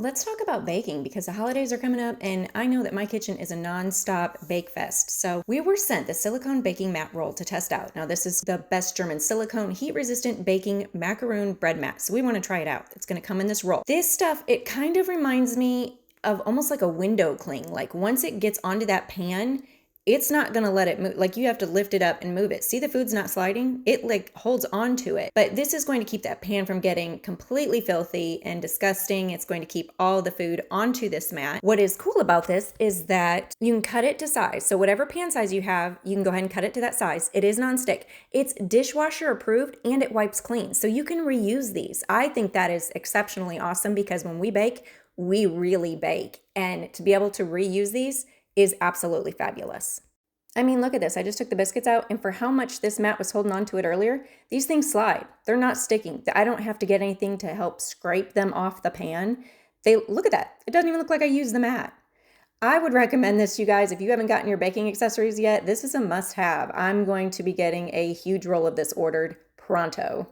Let's talk about baking because the holidays are coming up and I know that my kitchen is a non-stop bake fest. So we were sent the silicone baking mat roll to test out. Now this is the best German silicone heat-resistant baking macaroon bread mat. So we want to try it out. It's going to come in this roll. This stuff, it kind of reminds me of almost like a window cling. Like once it gets onto that pan, it's not going to let it move. Like you have to lift it up and move it. See, the food's not sliding. It like holds on to it. But this is going to keep that pan from getting completely filthy and disgusting. It's going to keep all the food onto this mat. What is cool about this is that you can cut it to size. So whatever pan size you have, you can go ahead and cut it to that size. It is nonstick. It's dishwasher approved and it wipes clean. So you can reuse these. I think that is exceptionally awesome because when we bake, we really bake. And to be able to reuse these is absolutely fabulous. I mean, look at this. I just took the biscuits out, and for how much this mat was holding on to it earlier, these things slide. They're not sticking. I don't have to get anything to help scrape them off the pan. Look at that. It doesn't even look like I used the mat. I would recommend this, you guys. If you haven't gotten your baking accessories yet, this is a must-have. I'm going to be getting a huge roll of this ordered pronto.